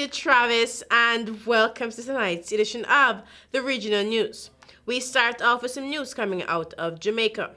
you, Travis, and welcome to tonight's edition of the Regional News. We start off with some news coming out of Jamaica.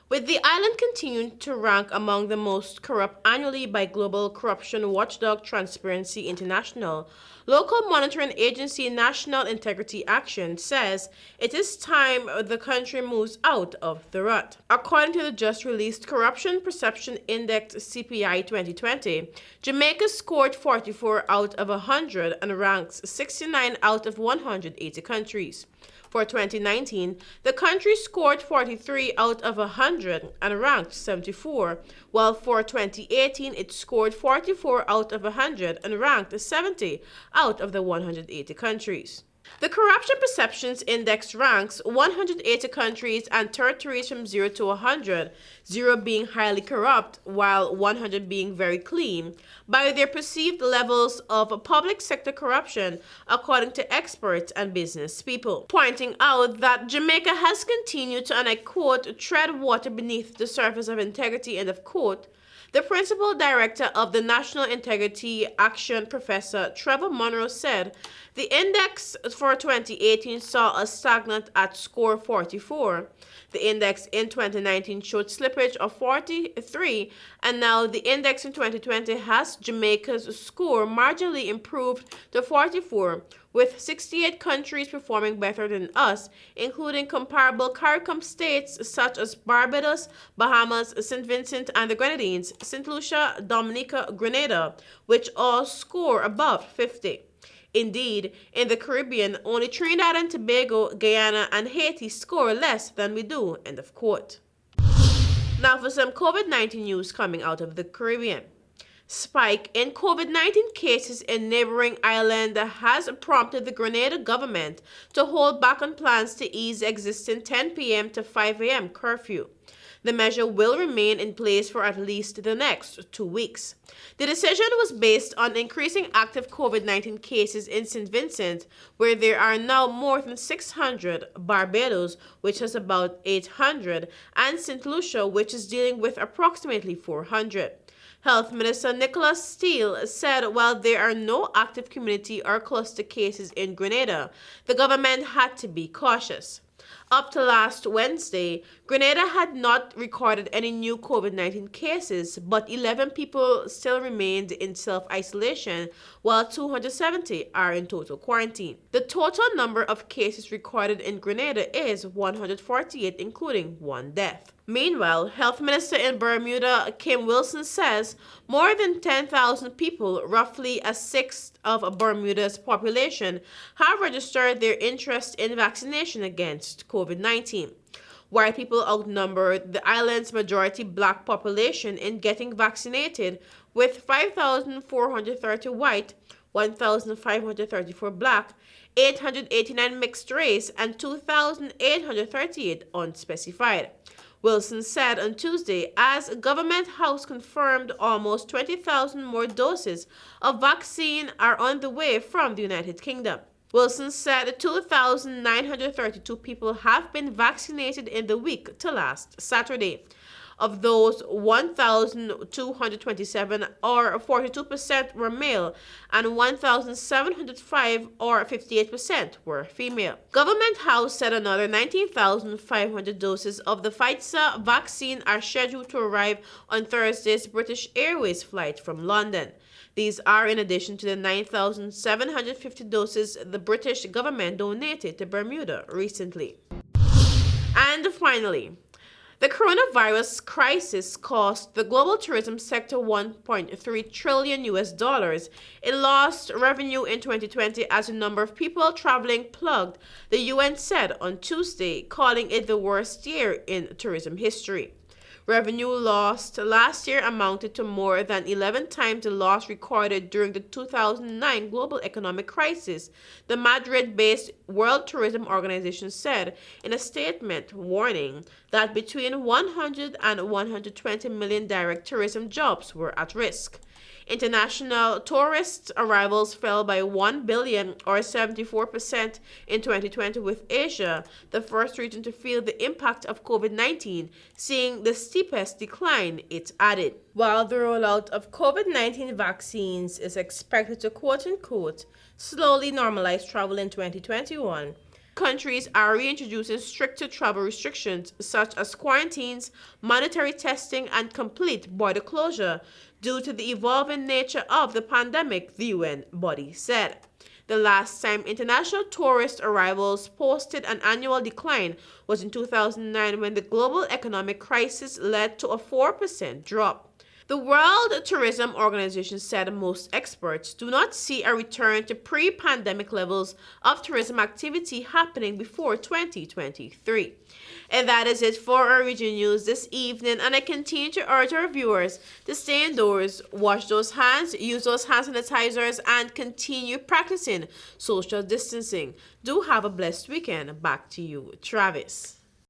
With the island continuing to rank among the most corrupt annually by global corruption watchdog Transparency International, local monitoring agency National Integrity Action says it is time the country moves out of the rut. According to the just released Corruption Perception Index CPI 2020, Jamaica scored 44 out of 100 and ranks 69 out of 180 countries. For 2019, the country scored 43 out of 100 and ranked 74, while for 2018 it scored 44 out of 100 and ranked 70 out of the 180 countries. The Corruption Perceptions Index ranks 180 countries and territories from 0 to 100, 0 being highly corrupt, while 100 being very clean, by their perceived levels of public sector corruption, according to experts and business people, pointing out that Jamaica has continued to, and I quote, tread water beneath the surface of integrity, end of quote. The principal director of the National Integrity Action, Professor Trevor Monroe, said the index for 2018 saw a stagnant at score 44. The index in 2019 showed slippage of 43, and now the index in 2020 has Jamaica's score marginally improved to 44, with 68 countries performing better than us, including comparable CARICOM states such as Barbados, Bahamas, St. Vincent and the Grenadines, St. Lucia, Dominica, Grenada, which all score above 50. Indeed, in the Caribbean, only Trinidad and Tobago, Guyana, and Haiti score less than we do, end of quote. Now for some COVID-19 news coming out of the Caribbean. Spike in COVID-19 cases in neighboring island has prompted the Grenada government to hold back on plans to ease existing 10 p.m. to 5 a.m. curfew. The measure will remain in place for at least the next 2 weeks. The decision was based on increasing active COVID-19 cases in St. Vincent, where there are now more than 600, Barbados, which has about 800, and St. Lucia, which is dealing with approximately 400. Health Minister Nicholas Steele said while there are no active community or cluster cases in Grenada, the government had to be cautious. Up to last Wednesday, Grenada had not recorded any new COVID-19 cases, but 11 people still remained in self-isolation, while 270 are in total quarantine. The total number of cases recorded in Grenada is 148, including 1 death. Meanwhile, Health Minister in Bermuda, Kim Wilson, says more than 10,000 people, roughly a sixth of Bermuda's population, have registered their interest in vaccination against COVID-19. White people outnumber the island's majority black population in getting vaccinated, with 5,430 white, 1,534 black, 889 mixed race, and 2,838 unspecified. Wilson said on Tuesday, as Government House confirmed almost 20,000 more doses of vaccine are on the way from the United Kingdom. Wilson said 2,932 people have been vaccinated in the week to last Saturday. Of those, 1,227 or 42% were male and 1,705 or 58% were female. Government House said another 19,500 doses of the Pfizer vaccine are scheduled to arrive on Thursday's British Airways flight from London. These are in addition to the 9,750 doses the British government donated to Bermuda recently. And finally, the coronavirus crisis cost the global tourism sector $1.3 trillion in lost revenue in 2020 as the number of people traveling plugged, the UN said on Tuesday, calling it the worst year in tourism history. Revenue lost last year amounted to more than 11 times the loss recorded during the 2009 global economic crisis, the Madrid-based World Tourism Organization said in a statement, warning that between 100 and 120 million direct tourism jobs were at risk. International tourist arrivals fell by 1 billion or 74% in 2020, with Asia the first region to feel the impact of COVID-19, seeing the steepest decline, it added. While the rollout of COVID-19 vaccines is expected to quote-unquote slowly normalize travel in 2021, countries are reintroducing stricter travel restrictions such as quarantines, mandatory testing, and complete border closure due to the evolving nature of the pandemic, the UN body said. The last time international tourist arrivals posted an annual decline was in 2009, when the global economic crisis led to a 4% drop. The World Tourism Organization said most experts do not see a return to pre-pandemic levels of tourism activity happening before 2023. And that is it for our regional news this evening, and I continue to urge our viewers to stay indoors, wash those hands, use those hand sanitizers, and continue practicing social distancing. Do have a blessed weekend. Back to you, Travis.